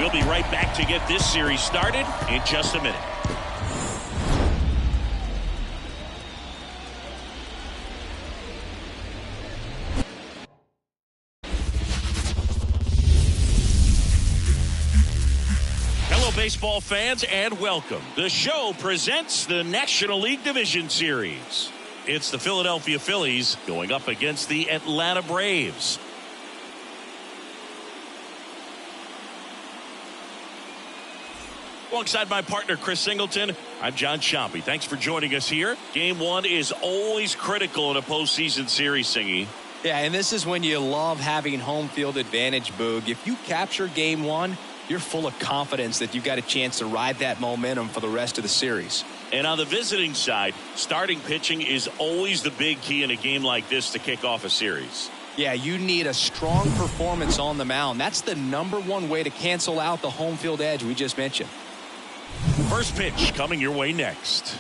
We'll be right back to get this series started in just a minute. Hello, baseball fans, and welcome. The show presents the National League Division Series. It's the Philadelphia Phillies going up against the Atlanta Braves. Alongside my partner, Chris Singleton, I'm John Chompy. Thanks for joining us here. Game one is always critical in a postseason series, Singy. Yeah, and this is when you love having home field advantage, Boog. If you capture game one, you're full of confidence that you've got a chance to ride that momentum for the rest of the series. And on the visiting side, starting pitching is always the big key in a game like this to kick off a series. Yeah, you need a strong performance on the mound. That's the #1 way to cancel out the home field edge we just mentioned. First pitch coming your way next.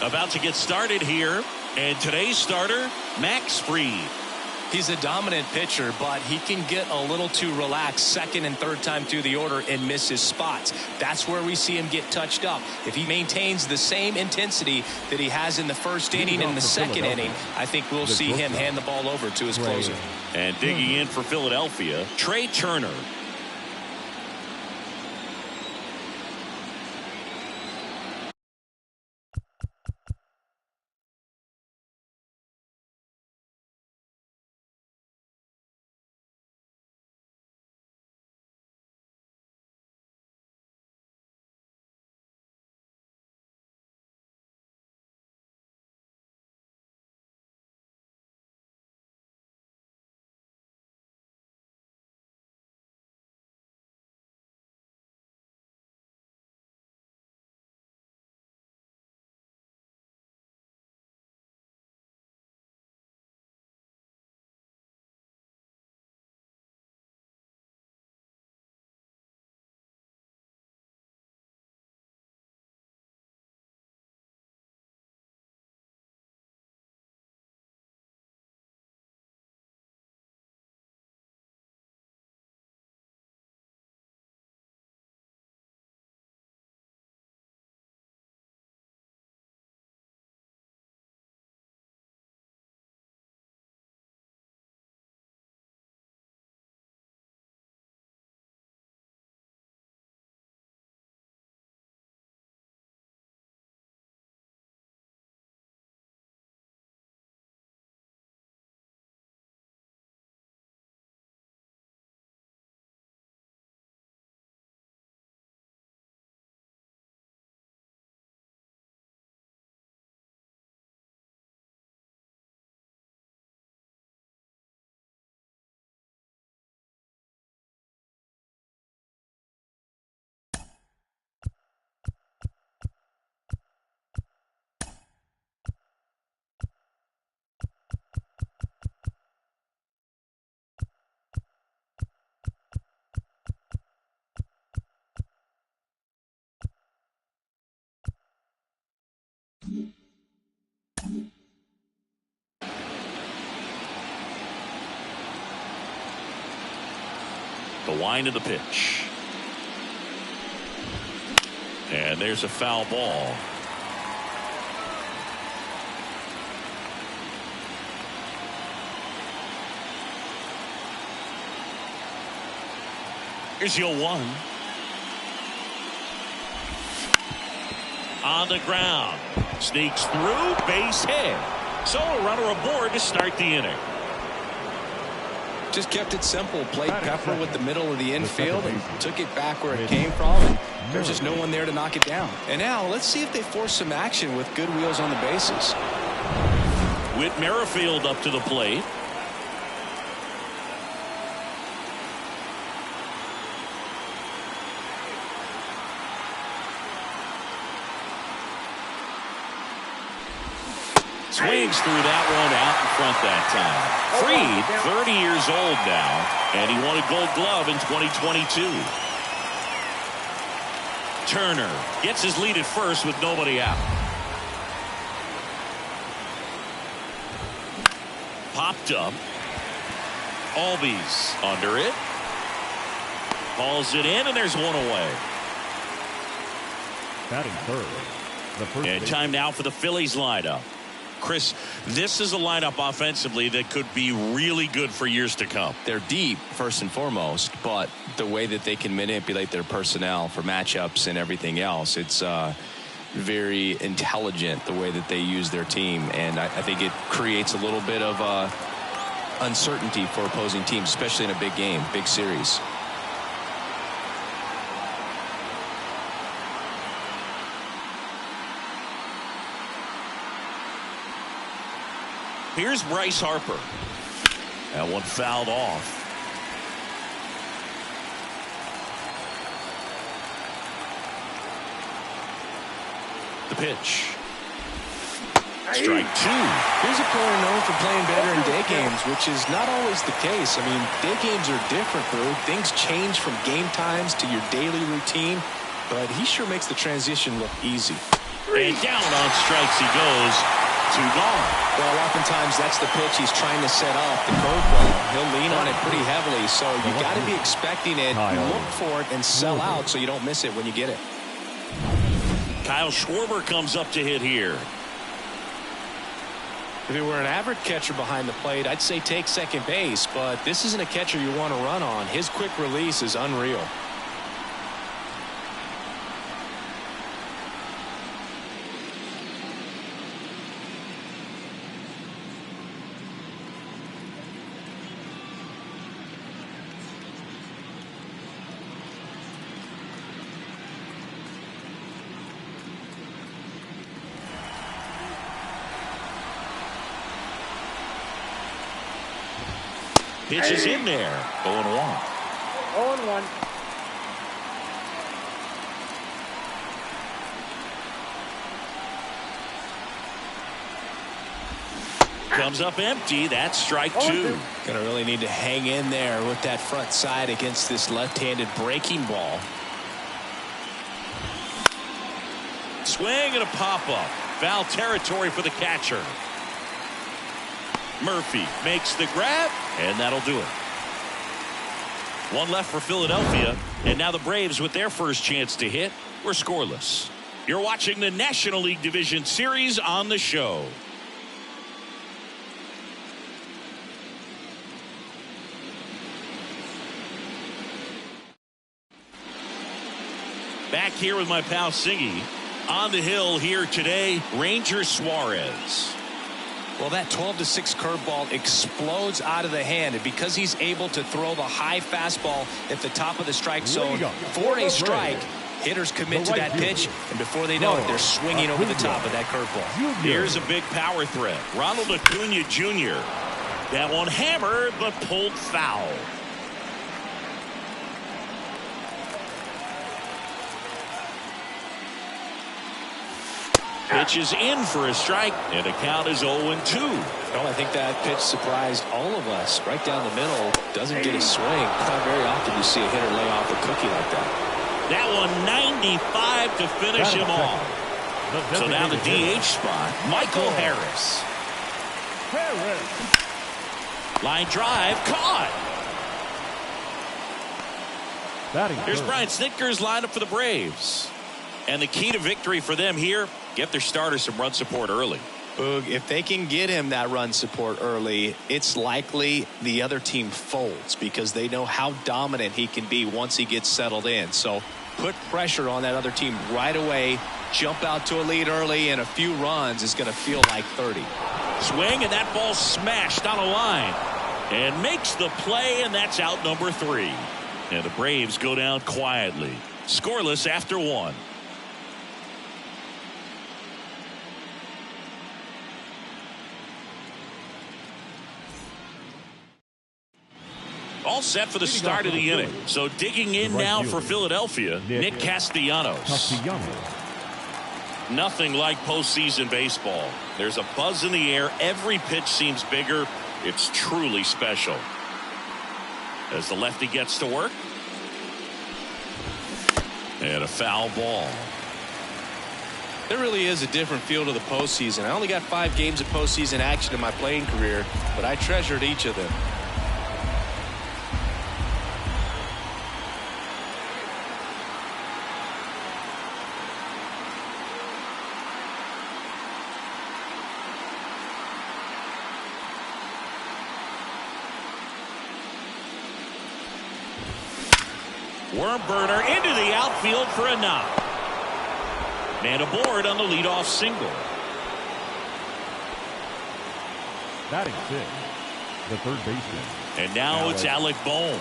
About to get started here. And today's starter, Max Fried. He's a dominant pitcher, but he can get a little too relaxed second and third time through the order and miss his spots. That's where we see him get touched up. If he maintains the same intensity that he has in the first inning and the second inning, I think we'll see him hand the ball over to his closer. And digging in for Philadelphia, Trey Turner. The wind of the pitch. And there's a foul ball. Here's your 1. On the ground. Sneaks through, base hit. So a runner aboard to start the inning. Just kept it simple. Played pepper with the middle of the infield and took it back where it came from. And there's just no one there to knock it down. And now let's see if they force some action with good wheels on the bases. Whit Merrifield up to the plate. Swings through that one out in front that time. Fried, 30 years old now, and he won a Gold Glove in 2022. Turner gets his lead at first with nobody out. Popped up. Albies under it. Hauls it in, and there's one away. Batting third. And time now for the Phillies lineup. Chris, this is a lineup offensively that could be really good for years to come. They're deep, first and foremost, but the way that they can manipulate their personnel for matchups and everything else, it's very intelligent the way that they use their team. And I think it creates a little bit of uncertainty for opposing teams, especially in a big game, big series. Here's Bryce Harper. That one fouled off. The pitch. Strike two. Here's a player known for playing better in day games, which is not always the case. I mean, day games are different, bro. Things change from game times to your daily routine, but he sure makes the transition look easy. And down on strikes he goes. Two gone. Well, oftentimes that's the pitch he's trying to set up, the curveball. He'll lean on it pretty heavily, so you got to be expecting it, look for it, and sell out so you don't miss it when you get it. Kyle Schwarber comes up to hit here. If it were an average catcher behind the plate, I'd say take second base, but this isn't a catcher you want to run on. His quick release is unreal. Pitch is in there. 0-1. 0-1. Comes up empty. That's strike two. Gonna really need to hang in there with that front side against this left-handed breaking ball. Swing and a pop-up. Foul territory for the catcher. Murphy makes the grab, and that'll do it. One left for Philadelphia, and now the Braves with their first chance to hit were scoreless. You're watching the National League Division Series on the show. Back here with my pal Singy. On the hill here today, Ranger Suarez. Well, that 12-6 curveball explodes out of the hand, and because he's able to throw the high fastball at the top of the strike zone for a strike, hitters commit to that pitch, and before they know it, they're swinging over the top of that curveball. Here's a big power threat. Ronald Acuna Jr. That one hammered, but pulled foul. Pitch is in for a strike, and the count is 0-2. Well, I think that pitch surprised all of us. Right down the middle, doesn't get a swing. Not very often you see a hitter lay off a cookie like that. That one 95 to finish him off. So now the DH spot, Michael Harris. Line drive, caught. Here's Brian Snitker's lineup for the Braves. And the key to victory for them here, get their starter some run support early. Boog, if they can get him that run support early, it's likely the other team folds because they know how dominant he can be once he gets settled in. So put pressure on that other team right away, jump out to a lead early, and a few runs is going to feel like 30. Swing, and that ball smashed on a line. And makes the play, and that's out number 3. And the Braves go down quietly. Scoreless after 1. All set for the start of the inning. So digging in now for Philadelphia, Nick Castellanos. Nothing like postseason baseball. There's a buzz in the air. Every pitch seems bigger. It's truly special. As the lefty gets to work. And a foul ball. There really is a different feel to the postseason. I only got 5 games of postseason action in my playing career, but I treasured each of them. Worm burner into the outfield for a knock. Man aboard on the leadoff single. Batting six, the third baseman. And now it's Alec Bohm.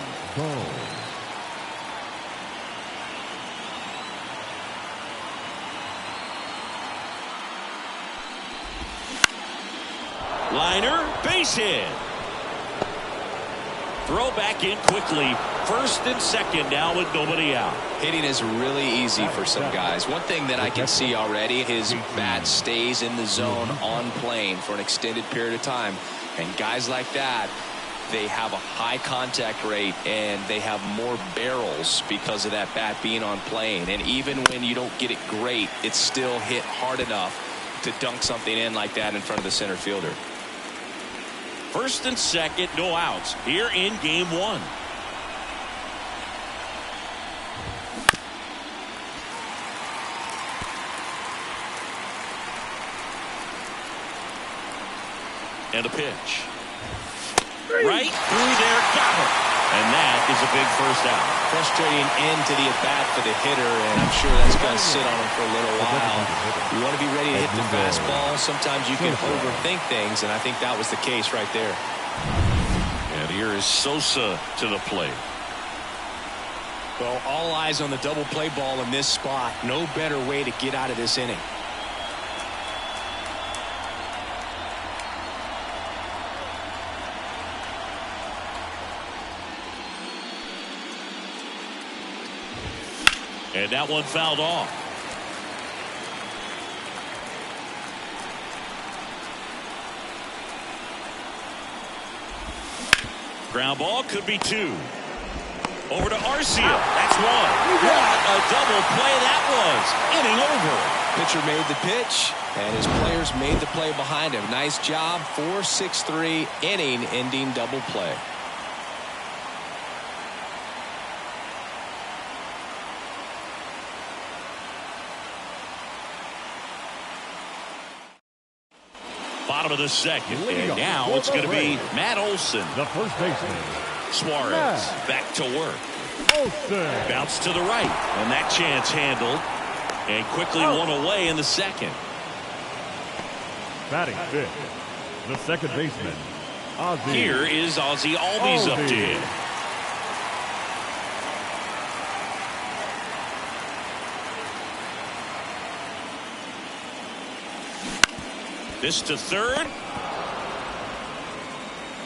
Liner, base hit. Throw back in quickly. First and second now with nobody out. Hitting is really easy for some guys. One thing that I can see already, his bat stays in the zone on plane for an extended period of time. And guys like that, they have a high contact rate and they have more barrels because of that bat being on plane. And even when you don't get it great, it's still hit hard enough to dunk something in like that in front of the center fielder. First and second, no outs here in game one. And a pitch. Right through there, got it. And that is a big first out. Frustrating end to the at-bat for the hitter, and I'm sure that's going to sit on him for a little while. You want to be ready to hit the fastball. Sometimes you can overthink things, and I think that was the case right there. And here is Sosa to the plate. Well, all eyes on the double play ball in this spot. No better way to get out of this inning. And that one fouled off. Ground ball could be two. Over to Arcia. That's one. What a double play that was. Inning over. Pitcher made the pitch, and his players made the play behind him. Nice job. 4-6-3 inning-ending double play. Bottom of the second, and now it's going to be Matt Olson. The first baseman. Suarez back to work. Olson. Bounce to the right, and that chance handled, and quickly one away in the second. Batting fifth, the second baseman, Ozzie. Here is Ozzie Albies up to him. This to third.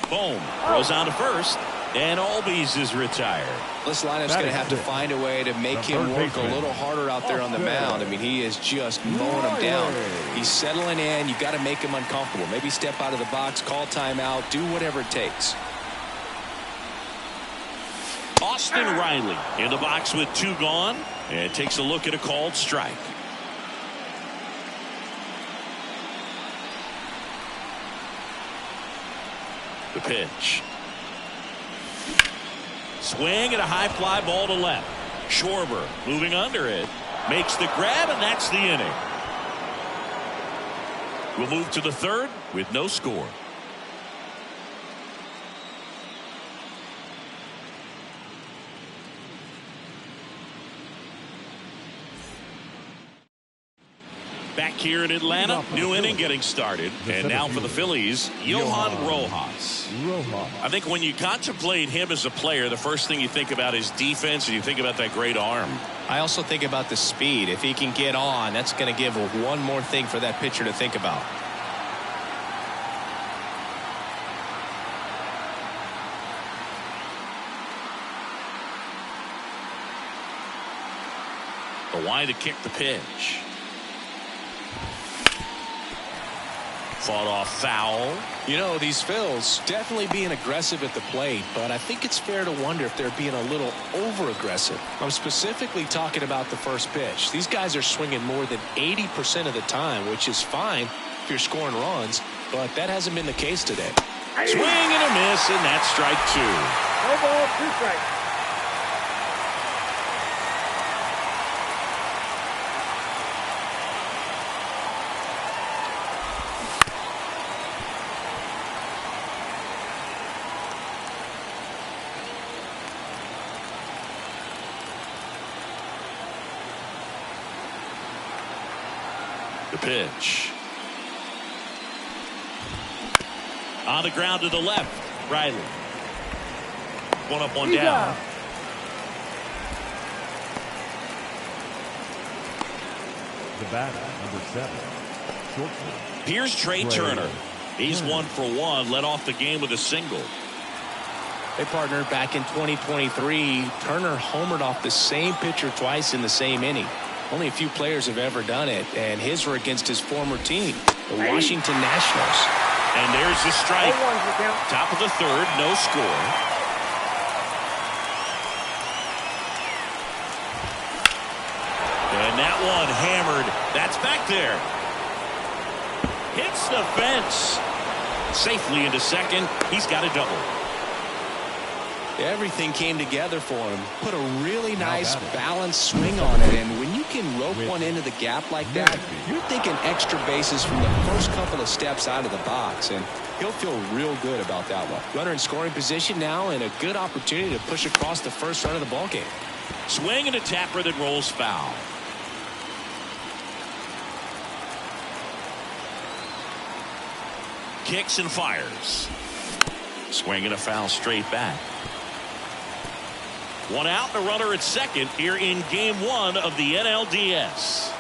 Boom. Goes on to first. And Albies is retired. This lineup's going to have to find a way to make him work a little harder out there on the mound. I mean, he is just mowing him down. He's settling in. You've got to make him uncomfortable. Maybe step out of the box, call timeout, do whatever it takes. Austin Riley in the box with two gone. And takes a look at a called strike. The pitch. Swing and a high fly ball to left. Schwarber moving under it. Makes the grab, and that's the inning. We'll move to the third with no score. Back here in Atlanta, new inning getting started. And now for the Phillies, Johan Rojas. I think when you contemplate him as a player, the first thing you think about is defense, and you think about that great arm. I also think about the speed. If he can get on, that's going to give one more thing for that pitcher to think about. The wide to kick the pitch. Fought off foul. You know, these Phils definitely being aggressive at the plate, but I think it's fair to wonder if they're being a little over-aggressive. I'm specifically talking about the first pitch. These guys are swinging more than 80% of the time, which is fine if you're scoring runs, but that hasn't been the case today. Swing and a miss, and that's strike two. No ball, two strikes. The pitch. On the ground to the left. Riley. One up, one down. The batter, number 7. Shortstop. Here's Trey Turner. He's 1 for 1. Led off the game with a single. They partnered back in 2023. Turner homered off the same pitcher twice in the same inning. Only a few players have ever done it, and his were against his former team, the Washington Nationals. And there's the strike. Top of the third, no score. And that one hammered. That's back there. Hits the fence. Safely into second. He's got a double. Everything came together for him. Put a really nice balanced swing on it. And when you can rope one into the gap like that, you're thinking extra bases from the first couple of steps out of the box. And he'll feel real good about that one. Runner in scoring position now, and a good opportunity to push across the first run of the ballgame. Swing and a tapper that rolls foul. Kicks and fires. Swing and a foul straight back. One out, the runner at second here in game 1 of the NLDS.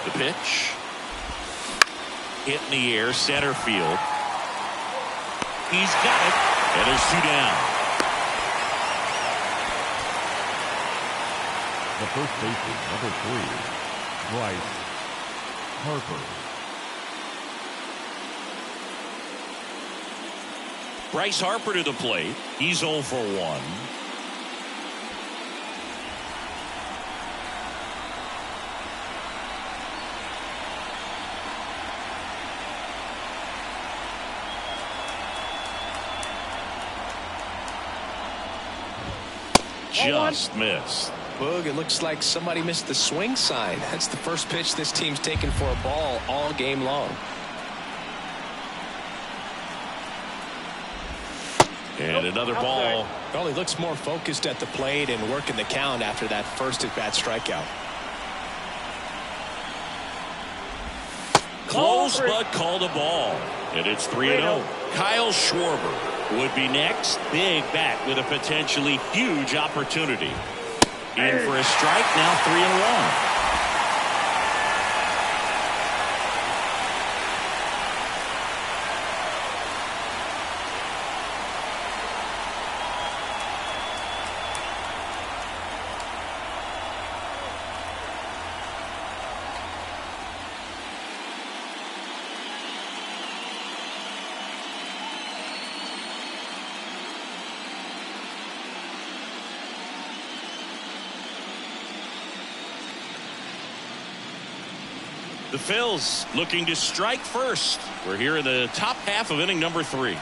The pitch. Hit in the air, center field. He's got it, and there's 2 down. The first baseman, number 3, Bryce Harper. Bryce Harper to the plate. He's 0 for 1. Just missed. Boog, it looks like somebody missed the swing sign. That's the first pitch this team's taken for a ball all game long. And another ball. Well, he looks more focused at the plate and working the count after that first at-bat strikeout. Close, but called a ball. And it's 3-0. Kyle Schwarber would be next. Big bat with a potentially huge opportunity. In for a strike, now 3-1. The Phils looking to strike first. We're here in the top half of inning number 3.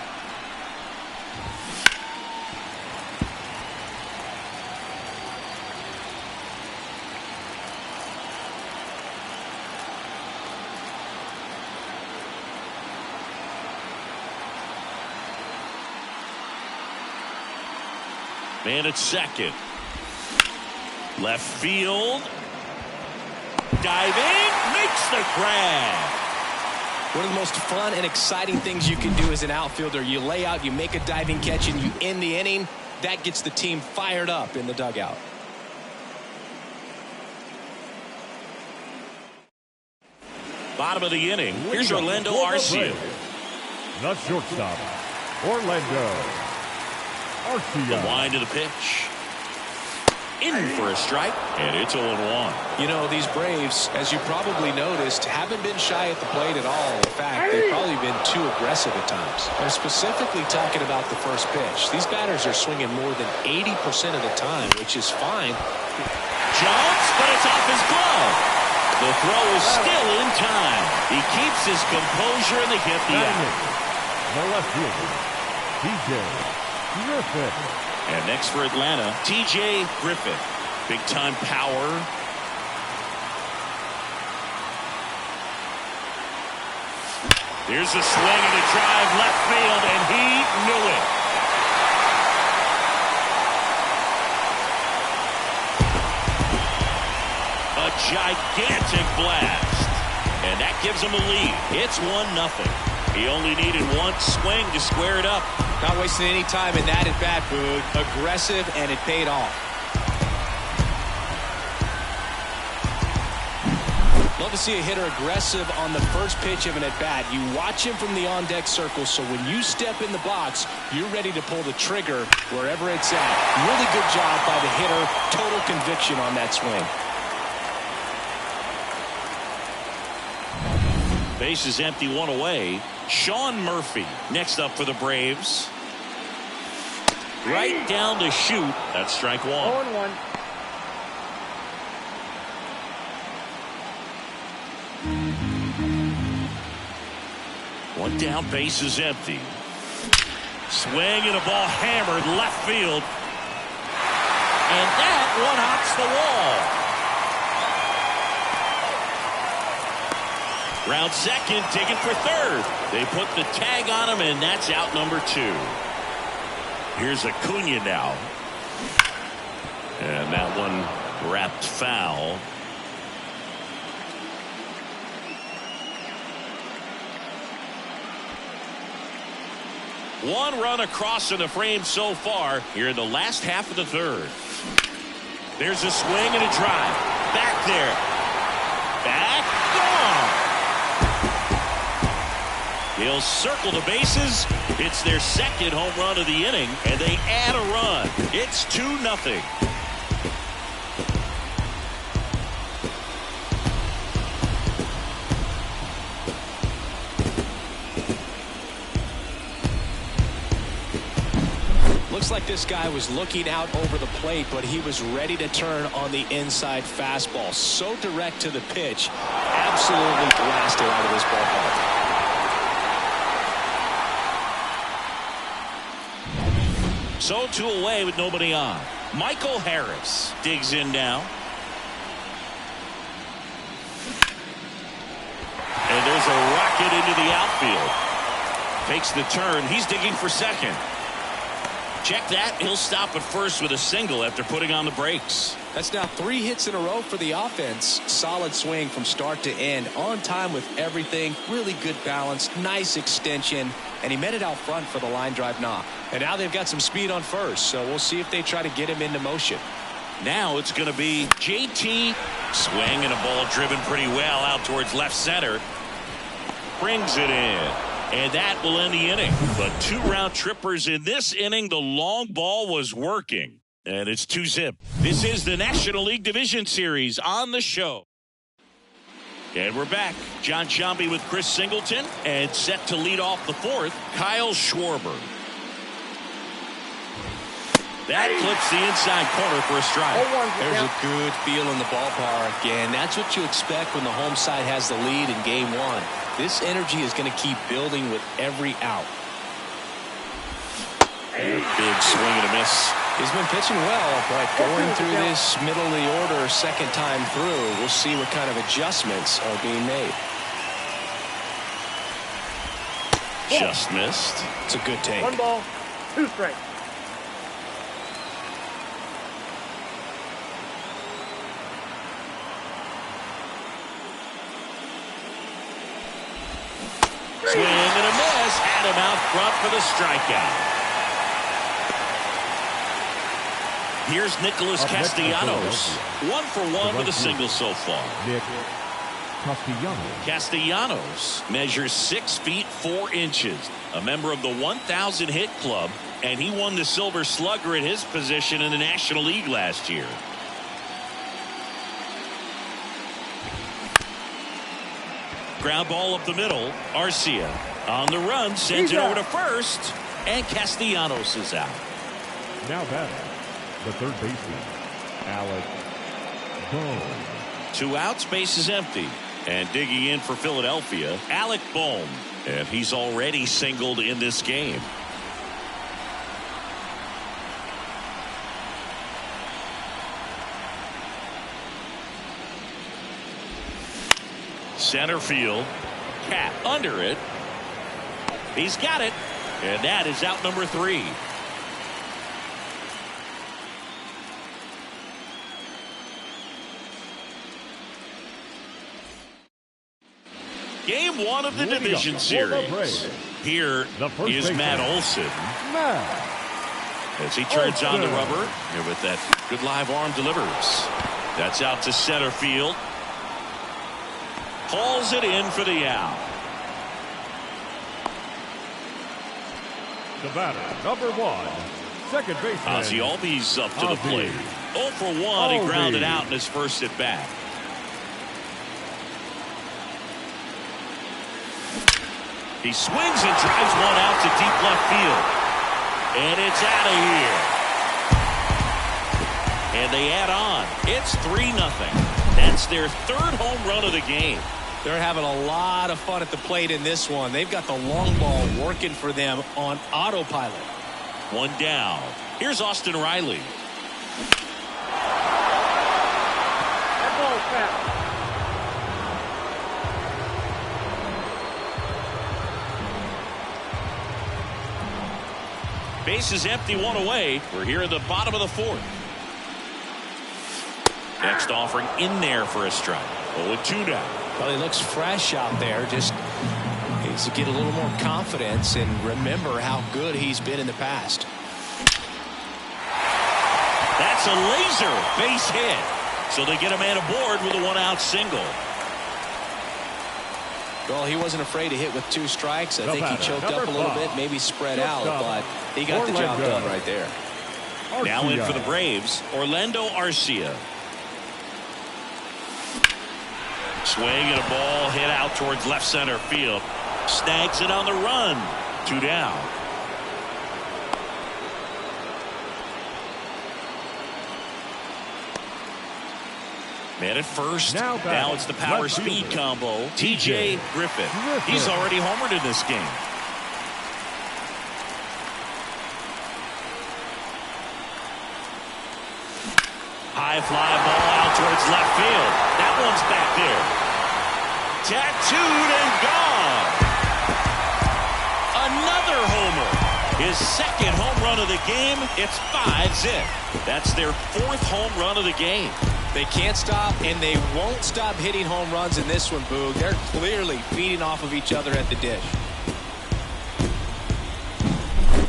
Man at second. Left field. Diving, makes the grab. One of the most fun and exciting things you can do as an outfielder. You lay out, you make a diving catch, and you end the inning. That gets the team fired up in the dugout. Bottom of the inning. Here's Orlando Arcia. The shortstop, Orlando Arcia. The wind of the pitch. In for a strike, and it's 0-1. You know, these Braves, as you probably noticed, haven't been shy at the plate at all. In fact, they've probably been too aggressive at times. I'm specifically talking about the first pitch. These batters are swinging more than 80% of the time, which is fine. Jumps, but it's off his glove. The throw is still in time. He keeps his composure, and they get the out. The left fielder, TJ Griffith. And next for Atlanta, TJ Griffith. Big time power. Here's a swing and a drive left field, and he knew it. A gigantic blast. And that gives him a lead. It's 1-0. He only needed one swing to square it up. Not wasting any time in that at-bat, Boog. Aggressive, and it paid off. Love to see a hitter aggressive on the first pitch of an at-bat. You watch him from the on-deck circle, so when you step in the box, you're ready to pull the trigger wherever it's at. Really good job by the hitter. Total conviction on that swing. Base is empty, one away. Sean Murphy next up for the Braves. Right down to shoot. That's strike one. 0-1. One down, base is empty. Swing and a ball hammered left field. And that one hops the wall. Round second, digging for third. They put the tag on him, and that's out number 2. Here's Acuna now. And that one wrapped foul. One run across in the frame so far here in the last half of the third. There's a swing and a drive. Back there. Back. Gone. He'll circle the bases. It's their second home run of the inning, and they add a run. It's 2-0. Looks like this guy was looking out over the plate, but he was ready to turn on the inside fastball. So direct to the pitch. Absolutely blasted out of this ballpark. So 2 away with nobody on. Michael Harris digs in now. And there's a rocket into the outfield. Takes the turn. He's digging for second. Check that. He'll stop at first with a single after putting on the brakes. That's now 3 hits in a row for the offense. Solid swing from start to end. On time with everything. Really good balance. Nice extension. And he met it out front for the line drive knock. And now they've got some speed on first. So we'll see if they try to get him into motion. Now it's going to be JT. Swing and a ball driven pretty well out towards left center. Brings it in. And that will end the inning. But 2 round trippers in this inning. The long ball was working. And it's 2-zip. This is the National League Division Series on the show. And we're back. John Sciambi with Chris Singleton. And set to lead off the 4th, Kyle Schwarber. That clips the inside corner for a strike. There's a good feel in the ballpark. And that's what you expect when the home side has the lead in game 1. This energy is going to keep building with every out. Big swing and a miss. He's been pitching well, but going through this middle of the order second time through, we'll see what kind of adjustments are being made. Just missed. It's a good take. 1 ball, 2 strikes. Swing and a miss. Had him out front for the strikeout. Here's Nicholas Castellanos. 1 for 1 with a single so far. Nick Castellanos. Castellanos measures 6 feet 4 inches. A member of the 1,000 hit club. And he won the Silver Slugger at his position in the National League last year. Ground ball up the middle. Arcia on the run. Sends it over to first. And Castellanos is out. Now batting, the third baseman, Alec Bohm. 2 outs, base is empty. And digging in for Philadelphia, Alec Bohm. And he's already singled in this game. Center field. Cat under it. He's got it. And that is out number 3. Game 1 of the division series. Here is Matt Olson. As he turns on the rubber. Here with that good live arm delivers. That's out to center field. Calls it in for the out. The batter, number 1, second baseman. Ozzie Albies up to the plate. 0 for 1. He grounded out in his first at bat. He swings and drives one out to deep left field. And it's out of here. And they add on. It's 3-0. That's their 3rd home run of the game. They're having a lot of fun at the plate in this one. They've got the long ball working for them on autopilot. 1 down. Here's Austin Riley. That ball's foul. Base is empty, 1 away. We're here at the bottom of the 4th. Next offering in there for a strike. 0-2 now. Well, he looks fresh out there. Just needs to get a little more confidence and remember how good he's been in the past. That's a laser base hit. So they get a man aboard with a 1-out single. Well, he wasn't afraid to hit with 2 strikes. I think he choked up a little bit, maybe spread out, but he got the job done right there. Now in for the Braves, Orlando Arcia. Swing and a ball hit out towards left center field. Snags it on the run. 2 down. Man at first. Now it's the power speed combo. TJ Griffin. He's already homered in this game. High fly ball out towards left field. That one's back there. Tattooed and gone. Another homer. His 2nd home run of the game. It's 5-zip. That's their 4th home run of the game. They can't stop, and they won't stop hitting home runs in this one, Boog. They're clearly feeding off of each other at the dish.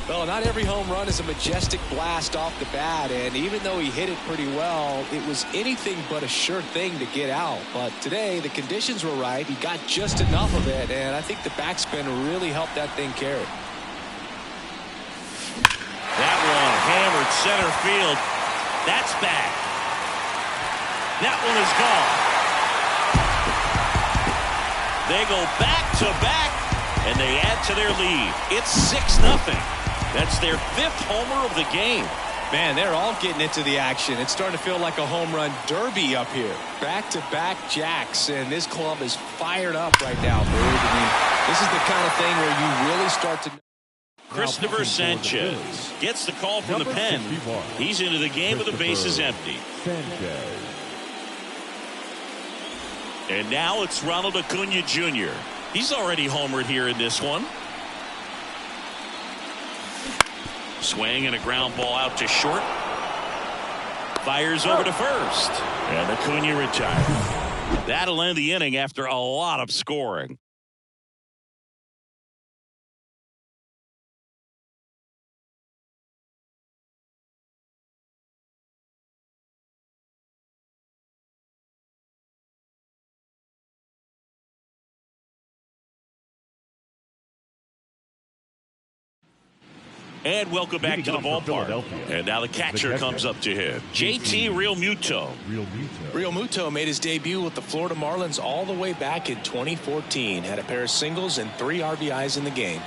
Well, not every home run is a majestic blast off the bat, and even though he hit it pretty well, it was anything but a sure thing to get out. But today, the conditions were right. He got just enough of it, and I think the backspin really helped that thing carry. That one hammered center field. That's back. That one is gone. They go back to back, and they add to their lead. It's 6-0. That's their 5th homer of the game. Man, they're all getting into the action. It's starting to feel like a home run derby up here. Back-to-back jacks, and this club is fired up right now, Boog. I mean, this is the kind of thing where you really start to... Christopher Sanchez gets the call from the pen. He's into the game with the bases empty. And now it's Ronald Acuna Jr. He's already homered here in this one. Swing and a ground ball out to short. Fires over to first. And Acuna retired. That'll end the inning after a lot of scoring. And welcome back to the ballpark. And now the catcher comes up to him. JT Realmuto. Realmuto made his debut with the Florida Marlins all the way back in 2014. Had a pair of singles and 3 RBIs in the game.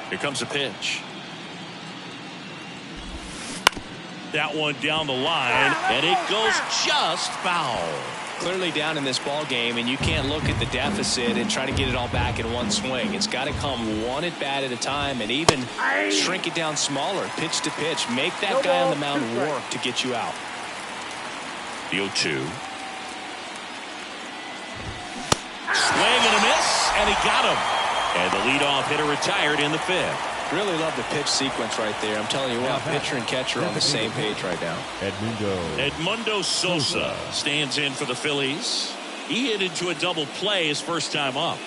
Here comes a pitch. That one down the line, and it goes just foul. Clearly down in this ball game, and you can't look at the deficit and try to get it all back in one swing. It's got to come one at bat at a time, and even shrink it down smaller, pitch to pitch. Make that guy on the mound work to get you out. The 0-2. Swing and a miss, and he got him. And the leadoff hitter retired in the fifth. Really love the pitch sequence right there. I'm telling you what, pitcher and catcher are on the same page right now. Edmundo Sosa stands in for the Phillies. He hit into a double play his first time up.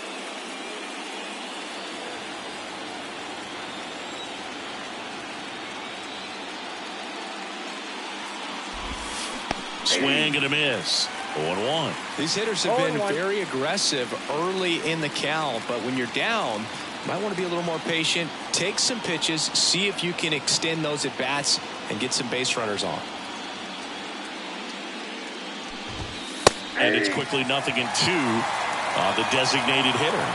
Swing and a miss. 0-1. These hitters have been very aggressive early in the count, but when you're down, you might want to be a little more patient. Take some pitches, see if you can extend those at bats and get some base runners on. And it's quickly 0-2 on the designated hitter.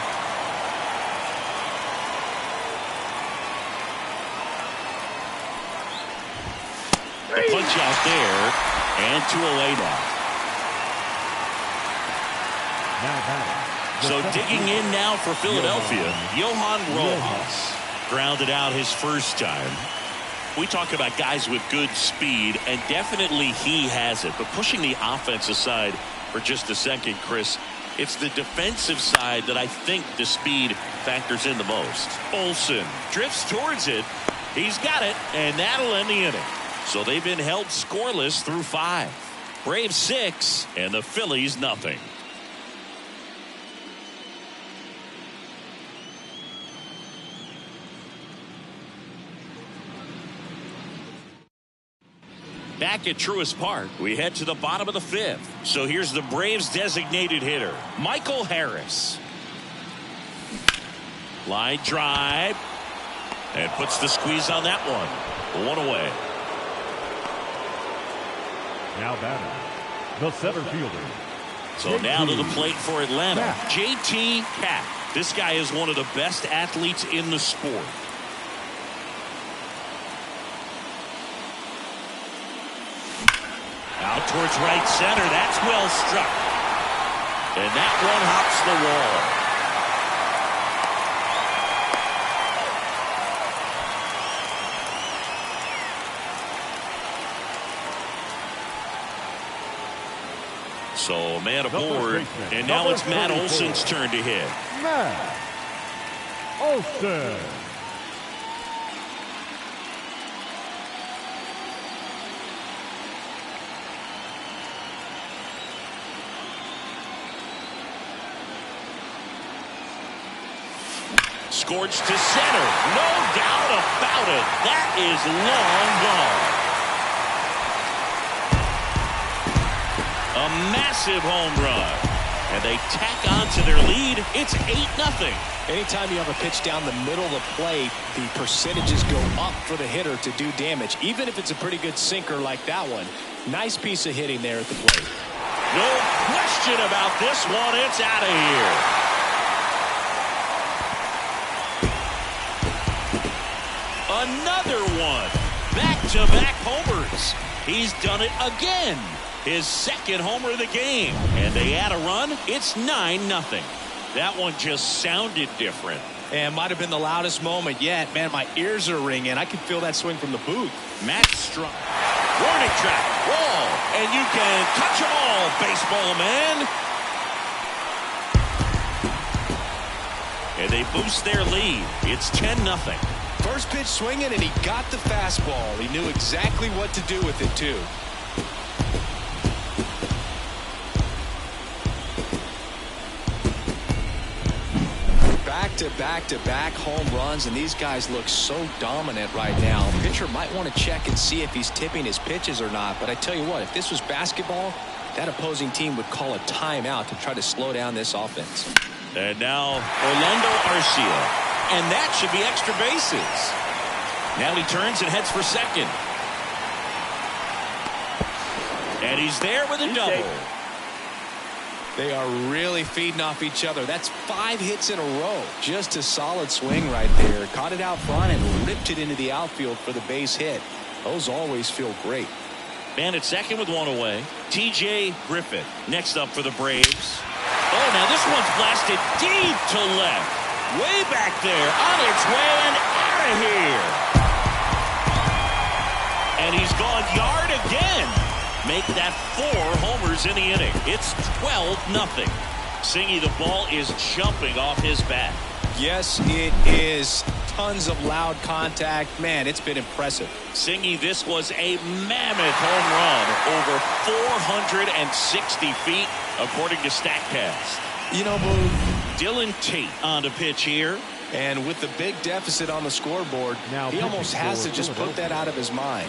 The punch out there, and 2 away now. So digging in now for Philadelphia, Johan Rojas grounded out his first time. We talk about guys with good speed, and definitely he has it. But pushing the offense aside for just a second, Chris, it's the defensive side that I think the speed factors in the most. Olsen drifts towards it. He's got it, and that'll end the inning. So they've been held scoreless through 5. Braves 6, and the Phillies nothing. Back at Truist Park, we head to the bottom of the 5th. So here's the Braves designated hitter, Michael Harris. Line drive, and puts the squeeze on that one. 1 away. Now batting, the center fielder. So now to the plate for Atlanta, J.T. Cat. This guy is one of the best athletes in the sport. Out towards right center. That's well struck. And that one hops the wall. So man aboard, and now it's Matt Olson's turn to hit. Matt Olson. Scorched to center. No doubt about it. That is long gone. A massive home run. And they tack on to their lead. It's 8-0. Anytime you have a pitch down the middle of the plate, the percentages go up for the hitter to do damage, even if it's a pretty good sinker like that one. Nice piece of hitting there at the plate. No question about this one. It's out of here. Another one. Back-to-back homers. He's done it again. His second homer of the game. And they add a run. It's 9-0. That one just sounded different. And might have been the loudest moment yet. Man, my ears are ringing. I can feel that swing from the booth. Max Strong. Warning track. Wall. And you can touch them all, baseball man. And they boost their lead. It's 10-0. First pitch swinging, and he got the fastball. He knew exactly what to do with it, too. Back-to-back-to-back home runs, and these guys look so dominant right now. Pitcher might want to check and see if he's tipping his pitches or not, but I tell you what, if this was basketball, that opposing team would call a timeout to try to slow down this offense. And now Orlando Arcia, and that should be extra bases. Now he turns and heads for second, and he's there with a double. They are really feeding off each other. That's 5 hits in a row. Just a solid swing right there. Caught it out front and ripped it into the outfield for the base hit. Those always feel great. Man at second with 1 away. T.J. Griffith next up for the Braves. Oh, now this one's blasted deep to left. Way back there, on its way and out of here. And he's gone yard again. Make that 4 homers in the inning. It's 12-0. Singy, the ball is jumping off his bat. Yes, it is. Tons of loud contact. Man, it's been impressive. Singy, this was a mammoth home run over 460 feet, according to StatCast. You know, Blue, Dylan Tate on the pitch here. and with the big deficit on the scoreboard, Now he almost has to just put that out of his mind.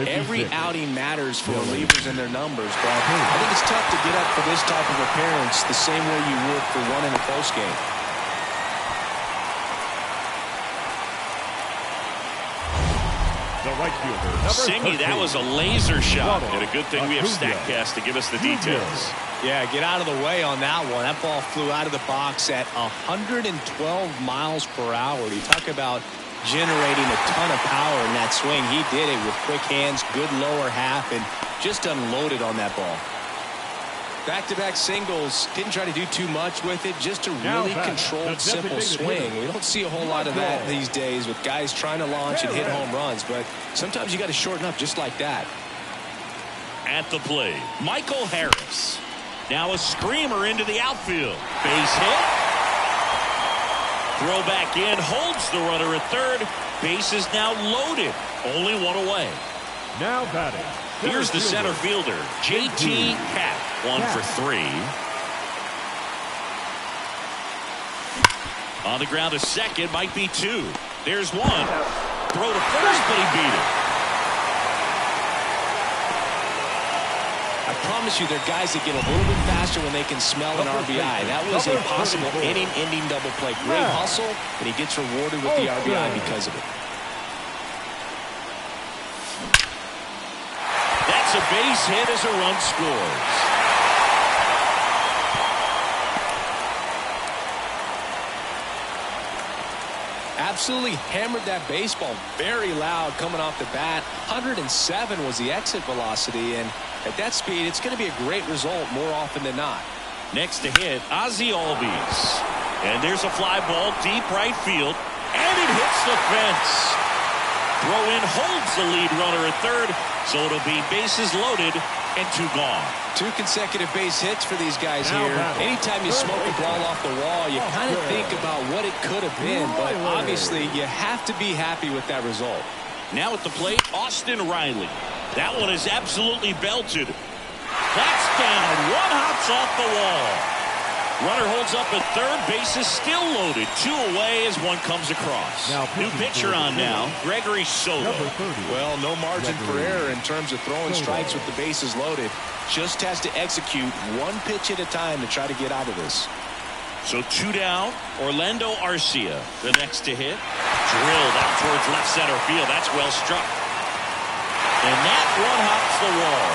Every outing matters for relievers and their numbers, but I think it's tough to get up for this type of appearance the same way you would for one in a close game. The right fielder, Singy, that was a laser shot, and a good thing we have StatCast to give us the details. Yeah, get out of the way on that one. That ball flew out of the box at 112 miles per hour. You talk about generating a ton of power in that swing. He did it with quick hands, good lower half, and just unloaded on that ball. Back-to-back singles, didn't try to do too much with it, just a really controlled, simple swing. We don't see a whole lot of that these days with guys trying to launch and hit home runs, but sometimes you got to shorten up just like that. At the plate, Michael Harris. Now a screamer into the outfield. Base hit. Throw back in, holds the runner at third. Base is now loaded. Only one away. Now batting. Here's the center fielder, J.T. Happ, 1 for 3. On the ground to second, might be 2. There's 1. Throw to first, but he beat it. I promise you, there are guys that get a little bit faster when they can smell an RBI. That was a possible inning-ending double play. Great hustle, and he gets rewarded with the RBI because of it. That's a base hit as a run scores. Absolutely hammered that baseball. Very loud coming off the bat. 107 was the exit velocity, and at that speed, it's going to be a great result more often than not. Next to hit, Ozzie Albies. And there's a fly ball deep right field, and it hits the fence. Throw in holds the lead runner at third, so it'll be bases loaded and 2 gone. 2 consecutive base hits for these guys here. Anytime you smoke a ball off the wall, you kind of think about what it could have been, but obviously you have to be happy with that result. Now at the plate, Austin Riley. That one is absolutely belted. That's down. 1 hops off the wall. Runner holds up at third. Base is still loaded. 2 away as 1 comes across. New pitcher on now, Gregory Soto. Well, no margin for error in terms of throwing strikes with the bases loaded. Just has to execute 1 pitch at a time to try to get out of this. So 2 down. Orlando Arcia, the next to hit. Drilled out towards left center field. That's well struck. And that one hops the wall.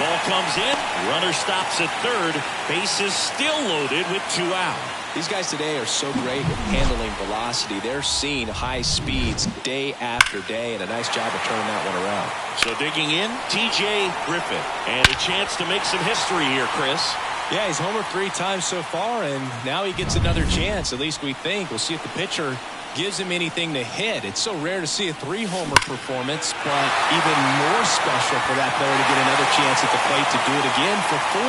Ball comes in. Runner stops at third. Base is still loaded with 2 out. These guys today are so great at handling velocity. They're seeing high speeds day after day, and a nice job of turning that one around. So digging in, T.J. Griffin. And a chance to make some history here, Chris. Yeah, he's homered 3 times so far, and now he gets another chance, at least we think. We'll see if the pitcher gives him anything to hit. It's so rare to see a 3-homer performance, but even more special for that player to get another chance at the plate to do it again for 4.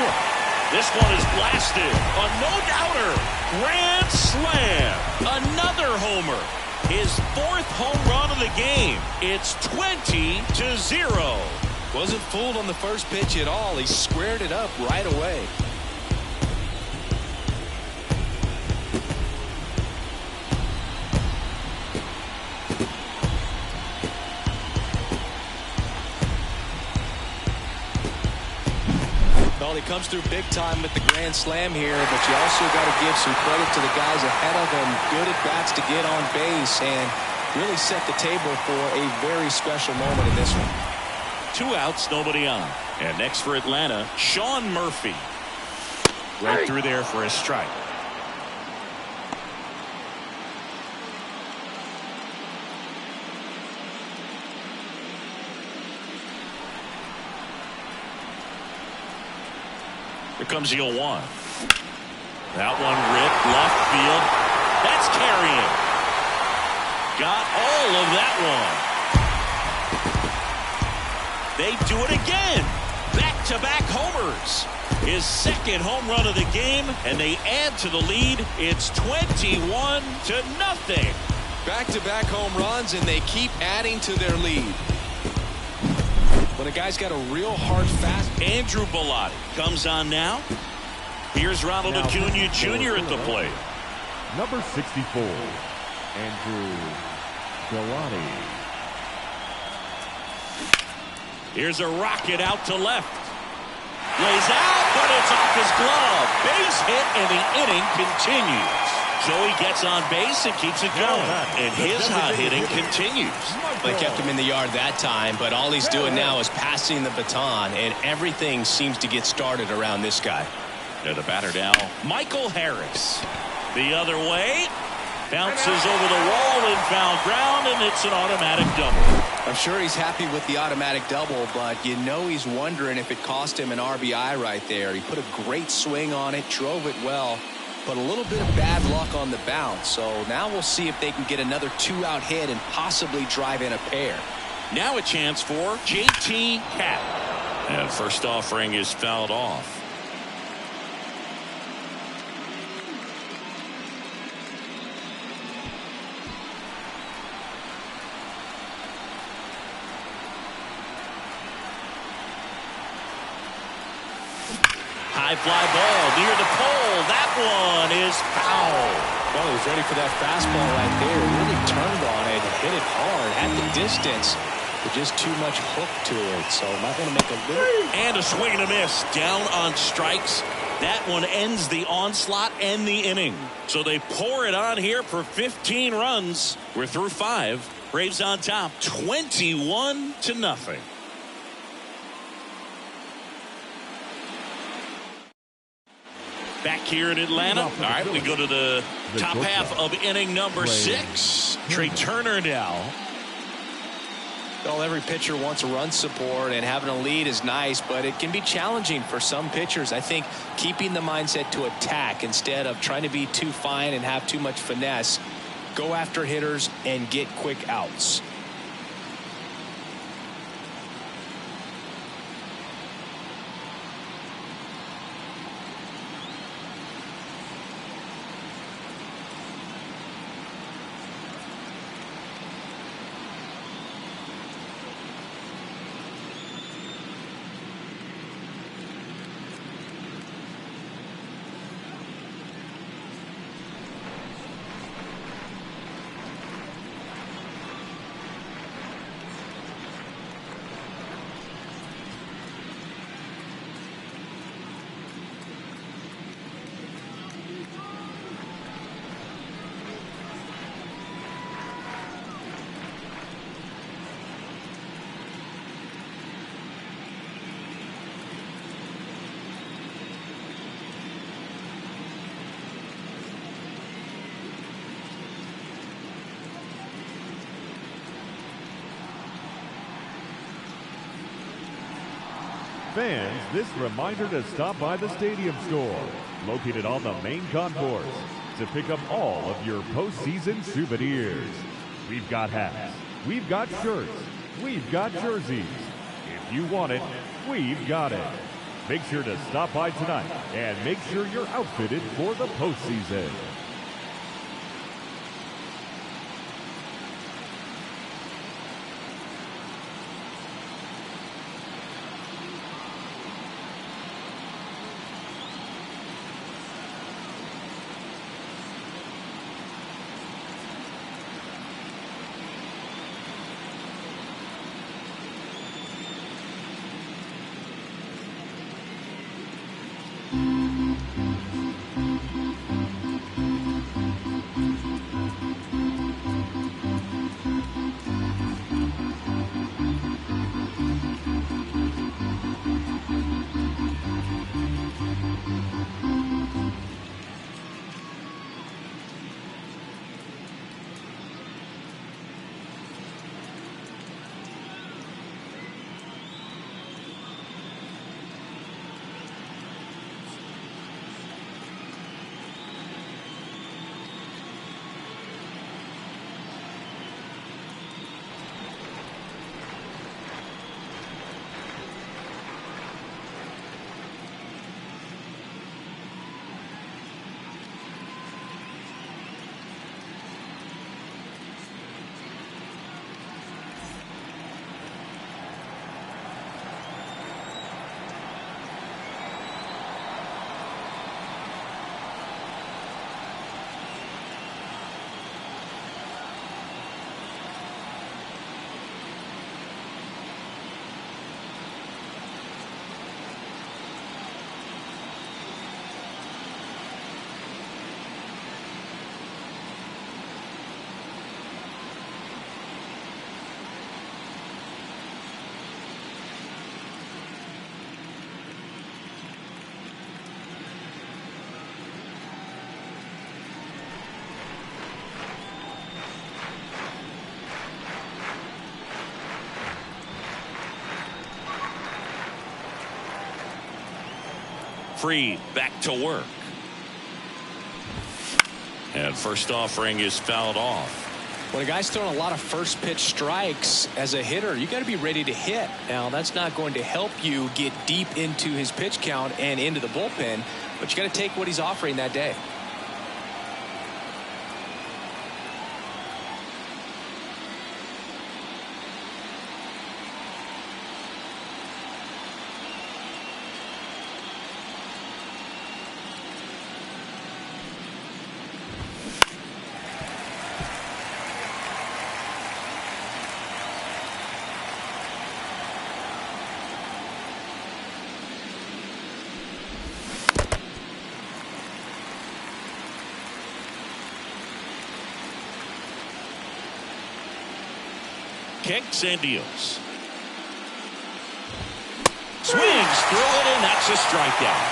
This one is blasted. A no-doubter. Grand slam. Another homer. His 4th home run of the game. It's 20-0. Wasn't fooled on the first pitch at all. He squared it up right away. Well, he comes through big time with the grand slam here, but you also got to give some credit to the guys ahead of him. Good at-bats to get on base and really set the table for a very special moment in this one. 2 outs, nobody on. And next for Atlanta, Sean Murphy. Right through there for a strike. Here comes the 0-1. That one ripped left field. That's carrying. Got all of that one. They do it again. Back-to-back homers. His second home run of the game, and they add to the lead. It's 21-0. Back-to-back home runs, and they keep adding to their lead. When a guy's got a real hard fast. Andrew Bellotti comes on now. Here's Ronald Acuna Jr. at the plate. Number 64, Andrew Bellotti. Here's a rocket out to left. Lays out, but it's off his glove. Base hit, and the inning continues. Joey gets on base and keeps it going. And his hot hitting continues. They kept him in the yard that time, but all he's doing now is passing the baton, and everything seems to get started around this guy. Now the batter now, Michael Harris. The other way. Bounces over the wall in foul ground, and it's an automatic double. I'm sure he's happy with the automatic double, but you know he's wondering if it cost him an RBI right there. He put a great swing on it, drove it well, but a little bit of bad luck on the bounce. So now we'll see if they can get another 2-out hit and possibly drive in a pair. Now a chance for JT Cat. And first offering is fouled off. High fly ball near the pole. That one is foul. Well, he was ready for that fastball right there. Really turned on it, hit it hard, at the distance, but just too much hook to it. So might want to make a little. And a swing and a miss. Down on strikes. That one ends the onslaught and the inning. So they pour it on here for 15 runs. We're through 5. Braves on top, 21-0. Back here in Atlanta. All right, we go to the top half of inning number 6. Trey Turner now. Well, every pitcher wants a run support, and having a lead is nice, but it can be challenging for some pitchers. I think keeping the mindset to attack instead of trying to be too fine and have too much finesse. Go after hitters and get quick outs. Fans, this reminder to stop by the Stadium Store, located on the main concourse, to pick up all of your postseason souvenirs. We've got hats, we've got shirts, we've got jerseys. If you want it, we've got it. Make sure to stop by tonight and make sure you're outfitted for the postseason. Free back to work. And first offering is fouled off. When a guy's throwing a lot of first pitch strikes as a hitter, you got to be ready to hit. Now, that's not going to help you get deep into his pitch count and into the bullpen, but you got to take what he's offering that day. Kicks and deals. Swings through it, and that's a strikeout.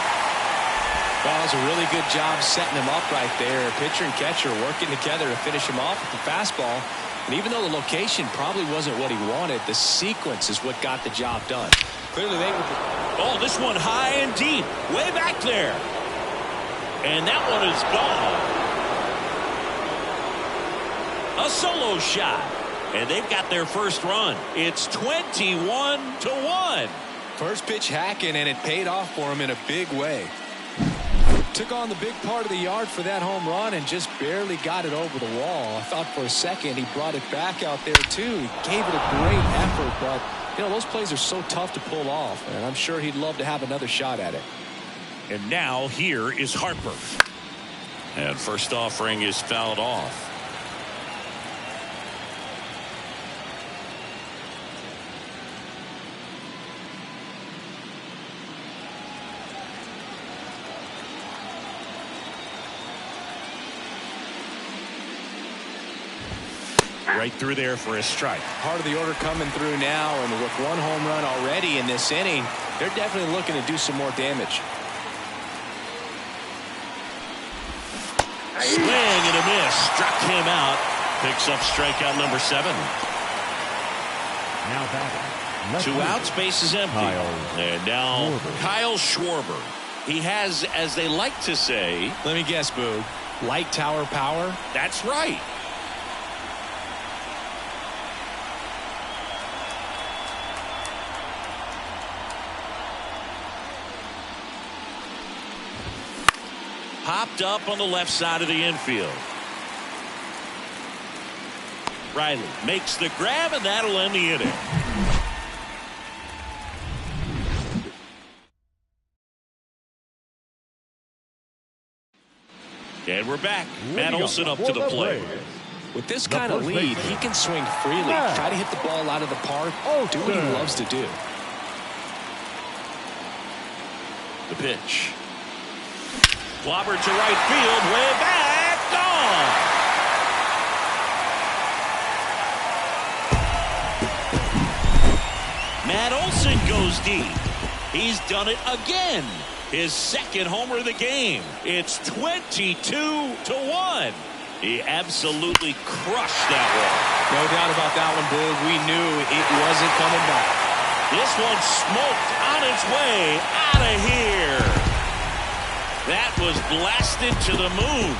Well, that was a really good job setting him up right there. Pitcher and catcher working together to finish him off with the fastball. And even though the location probably wasn't what he wanted, the sequence is what got the job done. Clearly they were. Oh, this one high and deep, way back there. And that one is gone. A solo shot. And they've got their first run. It's 21-1. First pitch hacking, and it paid off for him in a big way. Took on the big part of the yard for that home run and just barely got it over the wall. I thought for a second he brought it back out there too. He gave it a great effort, but you know, those plays are so tough to pull off, and I'm sure he'd love to have another shot at it. And now here is Harper. And first offering is fouled off. Right through there for a strike. Part of the order coming through now, and with one home run already in this inning, they're definitely looking to do some more damage. Swing and a miss. Struck him out. Picks up strikeout number 7. Now batting. 2 outs, base is empty. And now Kyle Schwarber. He has, as they like to say. Let me guess, Boog. Light tower power? That's right. Popped up on the left side of the infield. Riley makes the grab, and that'll end the inning. And we're back. Matt Olson up to the plate. With this kind of lead, he can swing freely. Try to hit the ball out of the park. Do what he loves to do. The pitch. Clobbered to right field, way back, gone. Matt Olson goes deep. He's done it again. His second homer of the game. It's 22-1. He absolutely crushed that one. No doubt about that one, Boog. We knew it wasn't coming back. This one smoked on its way out of here. That was blasted to the moon.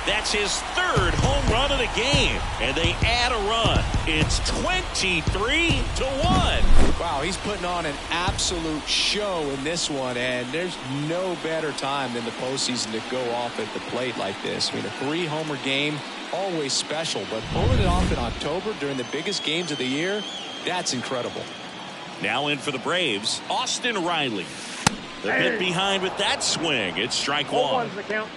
That's his 3rd home run of the game. And they add a run. It's 23-1. Wow, he's putting on an absolute show in this one. And there's no better time than the postseason to go off at the plate like this. I mean, a 3-homer game, always special. But pulling it off in October during the biggest games of the year, that's incredible. Now in for the Braves, Austin Riley. The bit behind with that swing. It's strike 1. The count.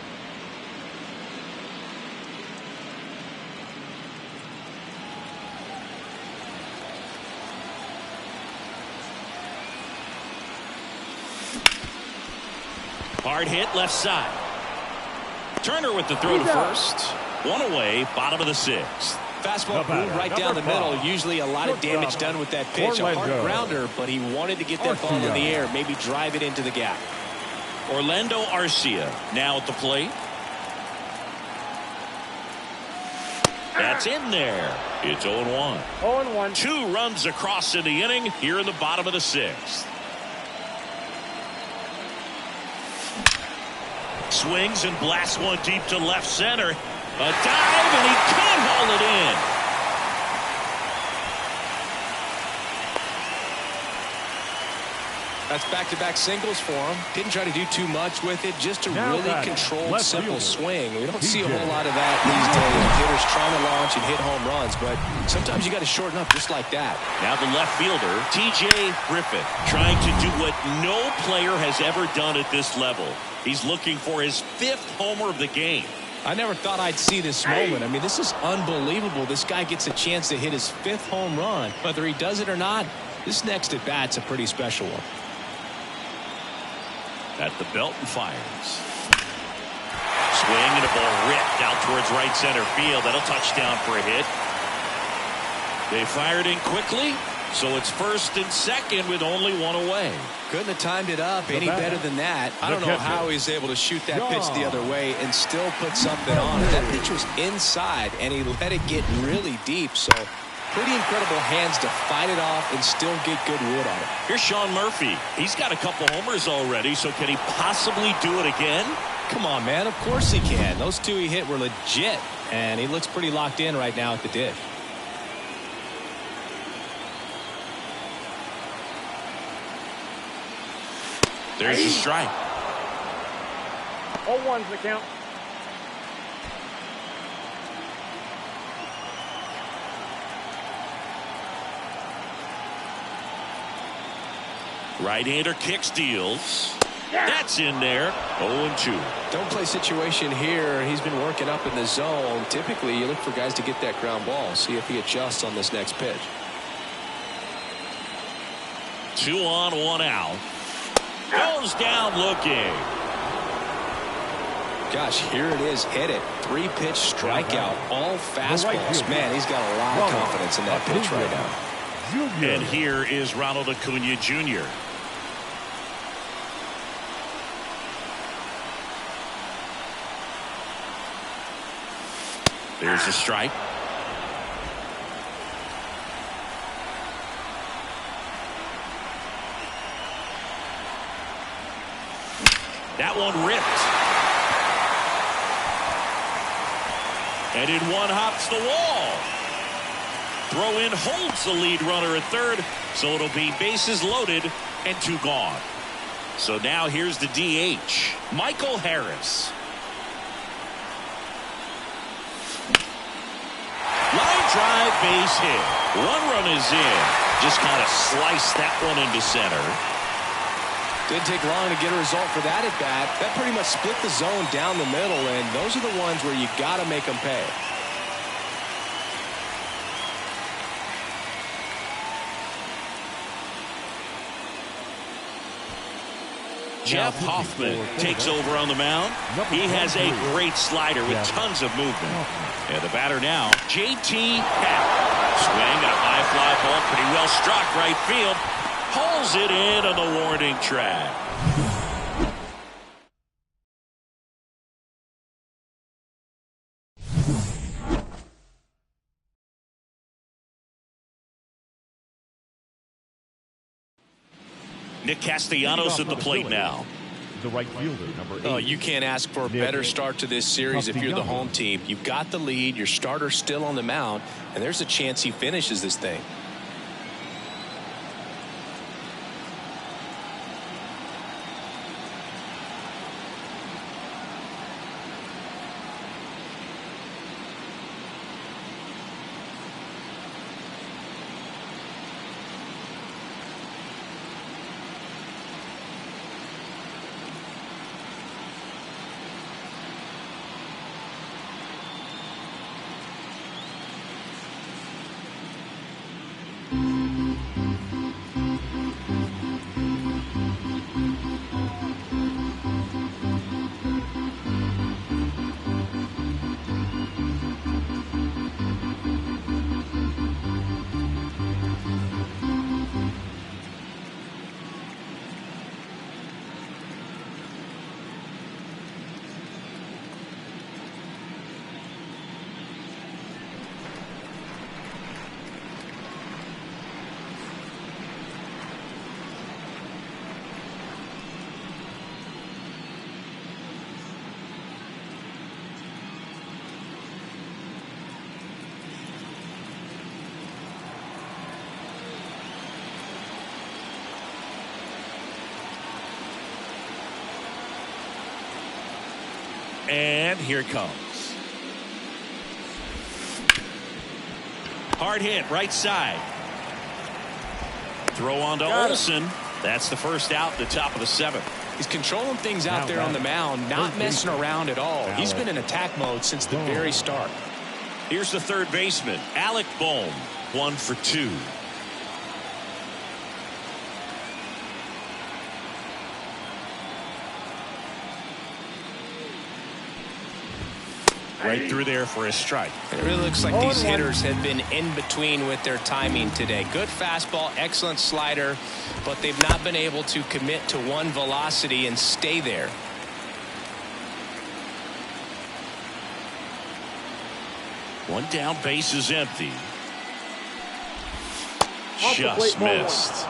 Hard hit left side. Turner with the throw to first. One away, bottom of the 6th. Fastball right down the middle. Usually a lot of damage done with that pitch. A hard grounder, but he wanted to get that ball in the air, maybe drive it into the gap. Orlando Arcia now at the plate. That's in there. It's 0-1. 0-1. 2 runs across in the inning here in the bottom of the 6th. swings and blasts one deep to left center. A dive, and he can't haul it in. That's back-to-back singles for him. Didn't try to do too much with it, just a really controlled, simple swing. We don't see a whole lot of that these days. Hitters trying to launch and hit home runs, but sometimes you got to shorten up just like that. Now the left fielder, T.J. Griffith, trying to do what no player has ever done at this level. He's looking for his 5th homer of the game. I never thought I'd see this moment. I mean, this is unbelievable. This guy gets a chance to hit his 5th home run. Whether he does it or not, this next at bat's a pretty special one. At the belt and fires. Swing and a ball ripped out towards right center field. That'll touchdown for a hit. They fired in quickly, so it's 1st and 2nd with only 1 away. Couldn't have timed it up any better than that. I don't know how he's able to shoot that pitch the other way and still put something on it. That pitch was inside, and he let it get really deep, so pretty incredible hands to fight it off and still get good wood on it. Here's Sean Murphy. He's got a couple homers already, so can he possibly do it again? Come on, man. Of course he can. Those 2 he hit were legit, and he looks pretty locked in right now at the dish. There's the strike. 0-1's the count. Right-hander kick steals. That's in there. 0-2. Don't play situation here. He's been working up in the zone. Typically, you look for guys to get that ground ball. See if he adjusts on this next pitch. 2 on, 1 out. Goes down looking. Gosh, here it is. Hit it. 3-pitch strikeout. All fastballs. Man, he's got a lot of confidence in that pitch right now. And here is Ronald Acuna Jr. There's a strike. That one ripped. And in one hops the wall. Throw in holds the lead runner at third, so it'll be bases loaded and 2 gone. So now here's the DH, Michael Harris. Line drive, base hit. 1 run is in. Just kind of sliced that one into center. Didn't take long to get a result for that at bat. That pretty much split the zone down the middle, and those are the ones where you got to make them pay. Jeff Hoffman takes over on the mound. He has a great slider with tons of movement. And the batter now, J.T. Happ. Swing, a high fly ball, pretty well struck right field. Pulls it in on the warning track. Nick Castellanos at the plate now. The right fielder, number 8. Oh, you can't ask for a better start to this series if you're the home team. You've got the lead, your starter's still on the mound, and there's a chance he finishes this thing. And here it comes. Hard hit, right side. Throw on to Olsen. That's the first out, the top of the 7th. He's controlling things out there on the mound, not messing around at all. He's been in attack mode since the very start. Here's the third baseman, Alec Bohm, 1 for 2. Right through there for a strike. It really looks like these hitters have been in between with their timing today. Good fastball, excellent slider, but they've not been able to commit to one velocity and stay there. One down, base is empty. Just missed.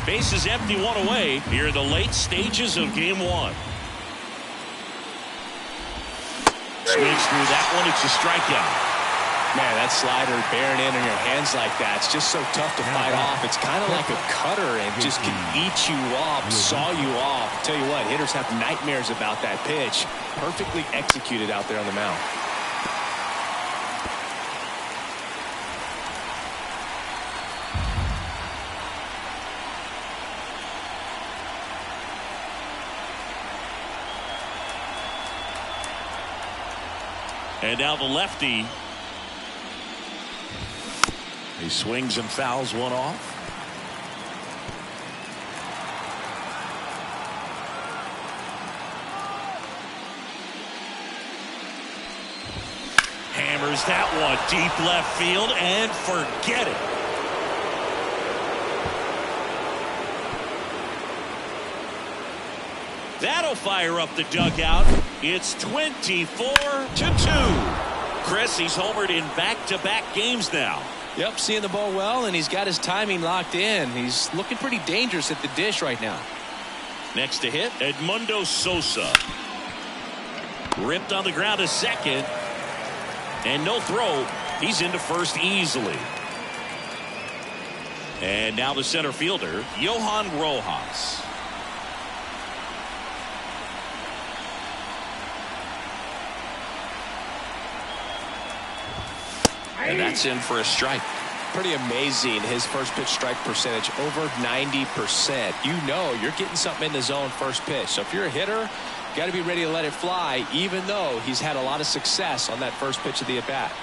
Base is empty, 1 away here in the late stages of game 1. Swings through that one. It's a strikeout. Man, that slider bearing in your hands like that, it's just so tough to fight off. It's kind of like a cutter and just can eat you up, saw you off. Tell you what, hitters have nightmares about that pitch. Perfectly executed out there on the mound. And now the lefty. He swings and fouls one off. Hammers that one deep left field and forget it. That'll fire up the dugout. It's 24-2. Chris, he's homered in back-to-back games now. Yep, seeing the ball well, and he's got his timing locked in. He's looking pretty dangerous at the dish right now. Next to hit, Edmundo Sosa. Ripped on the ground to second. And no throw. He's into first easily. And now the center fielder, Johan Rojas. And that's in for a strike. Pretty amazing, his first pitch strike percentage, over 90%. You know you're getting something in the zone first pitch. So if you're a hitter, you got to be ready to let it fly, even though he's had a lot of success on that first pitch of the at-bat.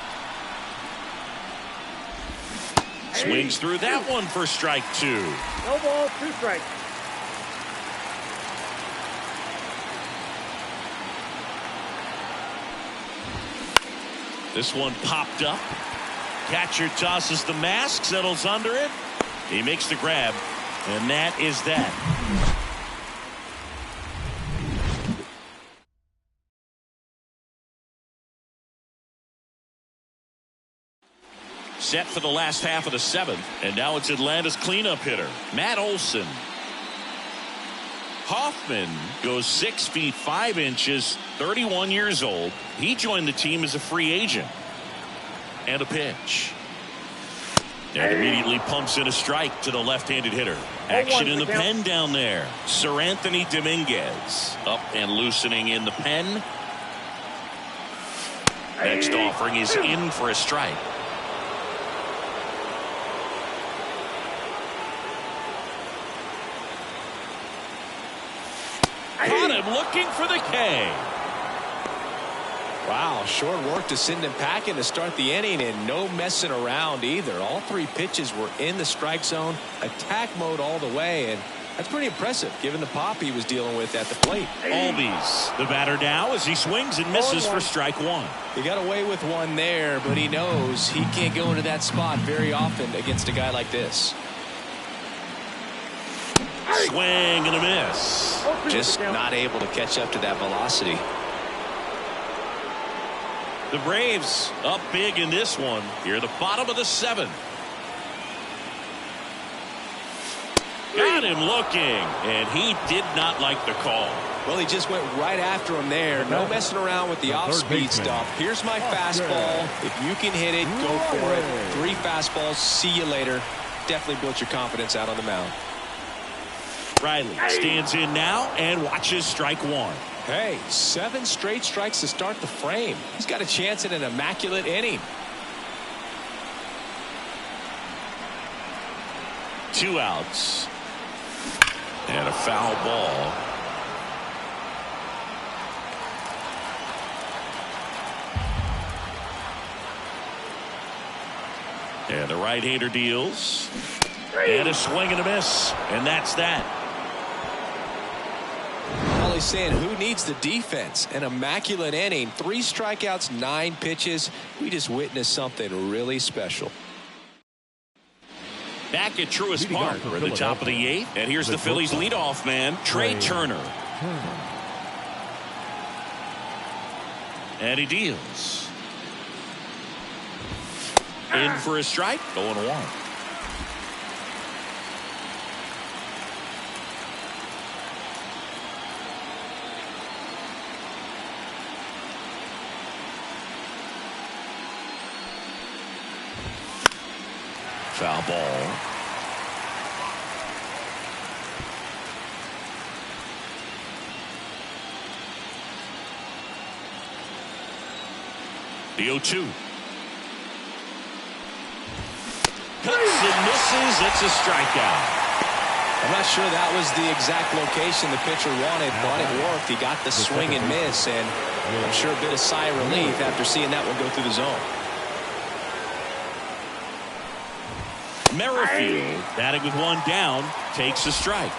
Swings through that one for strike 2. No ball, 2 strikes. This one popped up. Catcher tosses the mask, settles under it. He makes the grab, and that is that. Set for the last half of the 7th, and now it's Atlanta's cleanup hitter, Matt Olson. Hoffman goes 6 feet 5 inches, 31 years old. He joined the team as a free agent. And a pitch. And immediately pumps in a strike to the left-handed hitter. Action in the pen down there. Sir Anthony Dominguez up and loosening in the pen. Next offering is in for a strike. Caught him looking for the K. Wow, short work to send him packing to start the inning, and no messing around either. All 3 pitches were in the strike zone, attack mode all the way, and that's pretty impressive given the pop he was dealing with at the plate. Albies, the batter now as he swings and misses for strike 1. He got away with one there, but he knows he can't go into that spot very often against a guy like this. Swing and a miss. Just not able to catch up to that velocity. The Braves up big in this one here at the bottom of the 7th. Got him looking, and he did not like the call. Well, he just went right after him there. No messing around with the off-speed stuff. Here's my fastball. If you can hit it, go for it. 3 fastballs. See you later. Definitely built your confidence out on the mound. Riley stands in now and watches strike 1. Hey, 7 straight strikes to start the frame. He's got a chance at an immaculate inning. 2 outs. And a foul ball. And the right-hander deals. And a swing and a miss. And that's that. All he's saying, who needs the defense? An immaculate inning. 3 strikeouts, 9 pitches. We just witnessed something really special. Back at Truist Park, we're at the top of the 8th. And here's the Phillies leadoff man, Trey Turner. And he deals. In for a strike, 0-1. Foul ball. The 0-2. Cuts and misses. It's a strikeout. I'm not sure that was the exact location the pitcher wanted, but it worked. He got the swing and miss, and I'm sure a bit of sigh of relief after seeing that one go through the zone. Merrifield, batting with 1 down, takes a strike.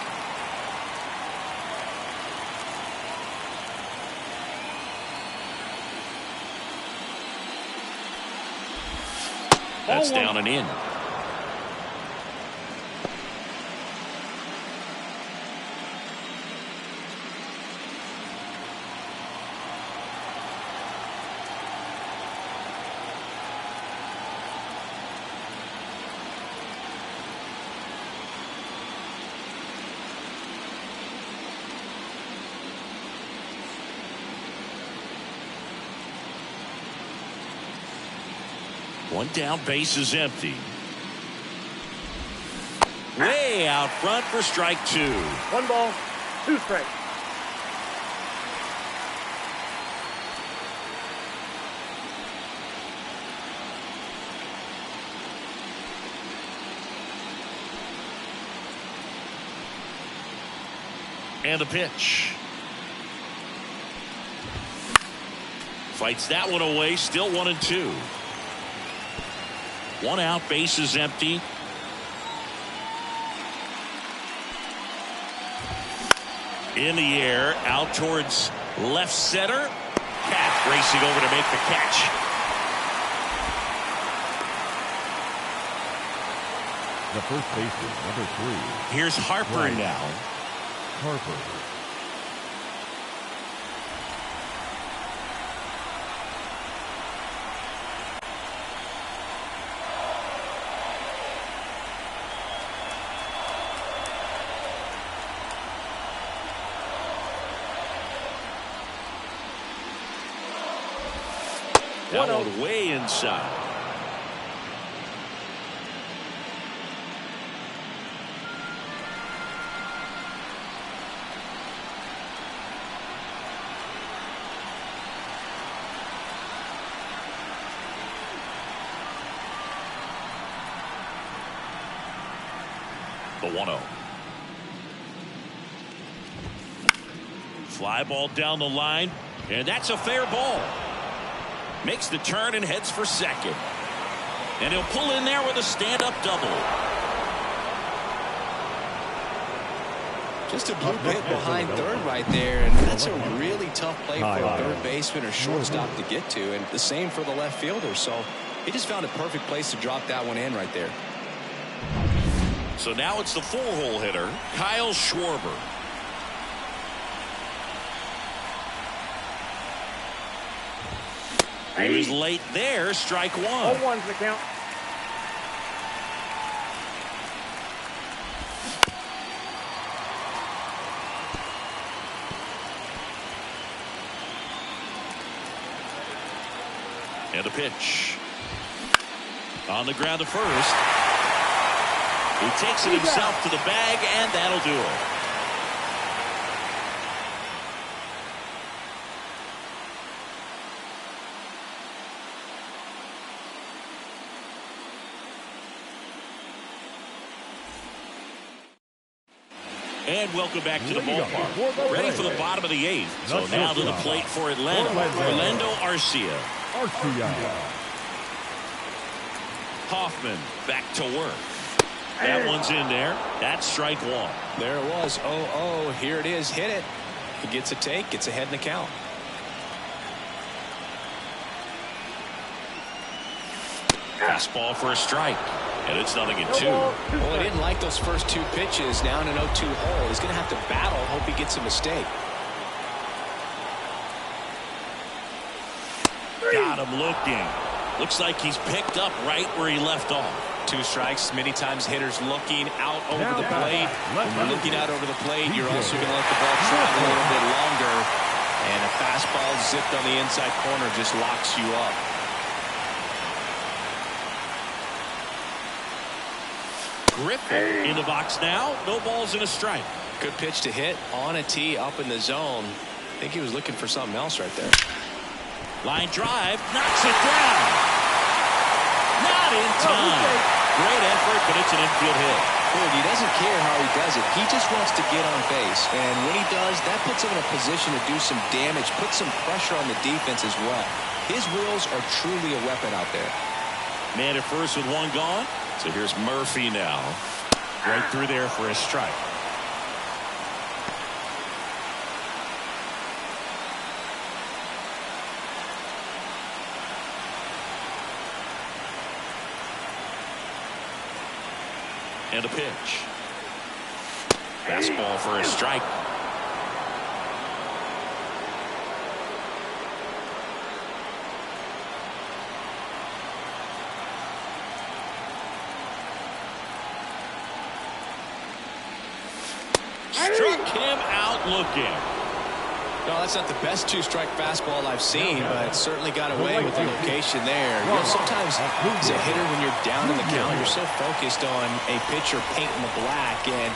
That's down and in. One down, base is empty. Way out front for strike 2. 1 ball, 2 strikes. And the pitch. Fights that one away, still 1-2. 1 out, base is empty. In the air, out towards left center. Cat racing over to make the catch. The first baseman, number 3. Here's Harper Right. now. Harper. That one way inside. The 1-0. Fly ball down the line, and that's a fair ball. Makes the turn and heads for second. And he'll pull in there with a stand-up double. Just a blue hit behind third right there, and that's a really tough play for a third baseman or shortstop to get to, and the same for the left fielder. So he just found a perfect place to drop that one in right there. So now it's the 4-hole hitter, Kyle Schwarber. He was late there, strike 1. 0-1's the count. And a pitch. On the ground to first. He takes it himself to the bag, and that'll do it. And welcome back to the ballpark. Ready for the bottom of the 8th. So now to the plate for Atlanta. Orlando Arcia. Hoffman back to work. That one's in there. That's strike 1. There it was. 0-0. Here it is. Hit it. He gets a take. Gets ahead in the count. Fastball for a strike. And it's 0-2. Well, he didn't like those first 2 pitches. Now in an 0-2 hole. He's going to have to battle. Hope he gets a mistake. Got him looking. Looks like he's picked up right where he left off. 2 strikes. Many times hitters looking out over the plate. When you're looking out over the plate, you're also going to let the ball travel a little bit longer. And a fastball zipped on the inside corner just locks you up. Griffin in the box now. No balls and a strike. Good pitch to hit on a tee up in the zone. I think he was looking for something else right there. Line drive. Knocks it down. Not in time. Great effort, but it's an infield hit. Dude, he doesn't care how he does it. He just wants to get on base. And when he does, that puts him in a position to do some damage, put some pressure on the defense as well. His wheels are truly a weapon out there. Man at first with 1 gone. So here's Murphy now. Right through there for a strike. And a pitch. Fastball for a strike. Struck him out looking. No, that's not the best 2-strike fastball I've seen, but certainly got away with the location there. You know, sometimes as a hitter, when you're down in the count, you're so focused on a pitcher painting the black, and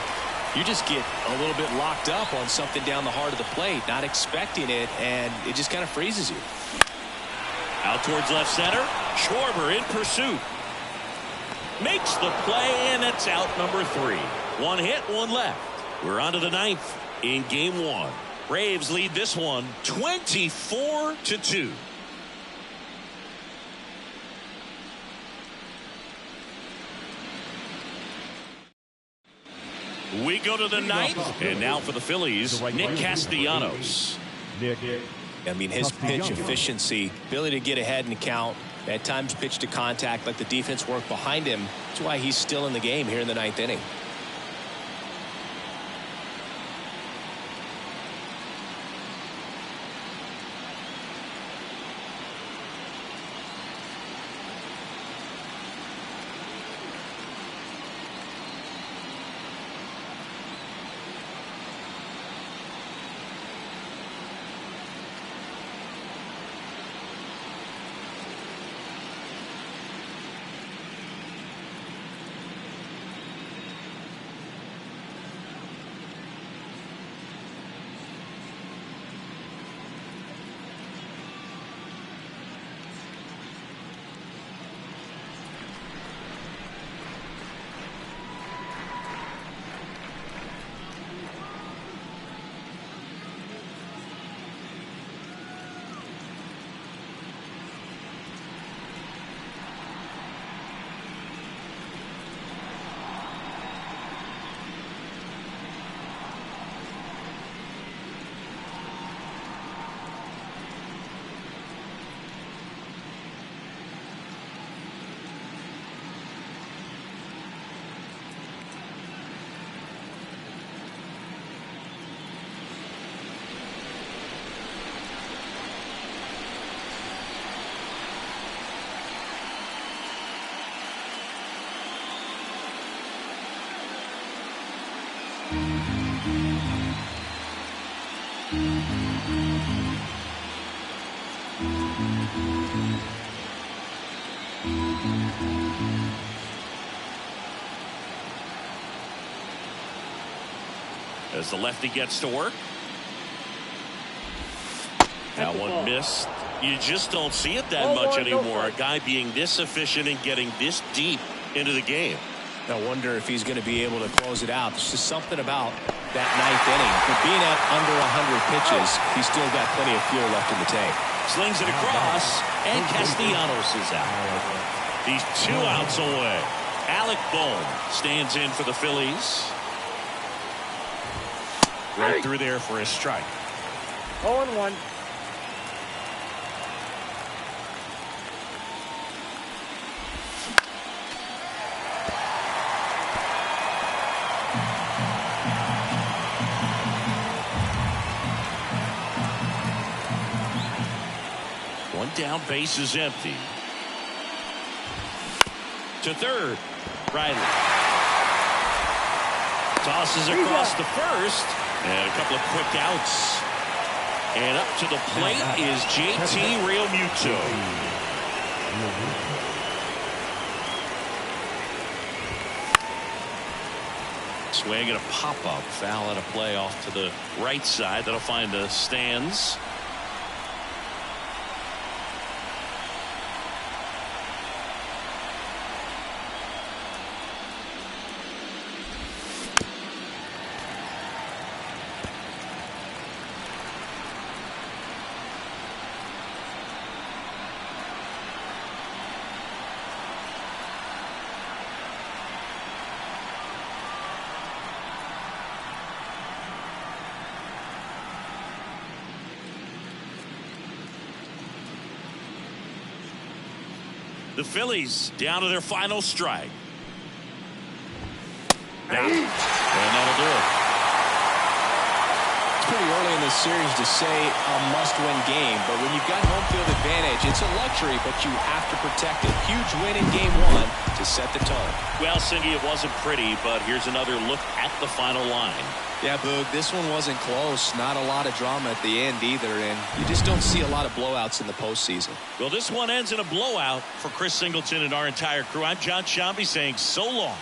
you just get a little bit locked up on something down the heart of the plate, not expecting it, and it just kind of freezes you. Out towards left center. Schwarber in pursuit. Makes the play, and it's out number 3. 1 hit, 1 left. We're on to the 9th in game 1. Braves lead this one 24-2. We go to the 9th, and now for the Phillies, Nick Castellanos. I mean, his pitch efficiency, ability to get ahead in the count, at times pitch to contact, let the defense work behind him. That's why he's still in the game here in the 9th inning. as the lefty gets to work. That one missed. You just don't see it that much anymore. A guy being this efficient and getting this deep into the game. I wonder if he's going to be able to close it out. There's just something about that ninth inning. But being at under 100 pitches, he's still got plenty of fuel left in the tank. Slings it across, and Castellanos is out. He's 2 outs away. Alec Bohm stands in for the Phillies. Right through there for a strike. 0-1. One down, base is empty. To third, Riley. Tosses across the first. And a couple of quick outs. And up to the plate is JT Realmuto. Swing and a pop-up. Foul at a play off to the right side. That'll find the stands. The Phillies down to their final strike. And that'll do it. It's pretty early in this series to say a must-win game, but when you've got home field advantage, it's a luxury, but you have to protect it. Huge win in game 1 to set the tone. Well, Cindy, it wasn't pretty, but here's another look at the final line. Yeah, Boog, this one wasn't close. Not a lot of drama at the end either, and you just don't see a lot of blowouts in the postseason. Well, this one ends in a blowout for Chris Singleton and our entire crew. I'm John Shambi saying so long.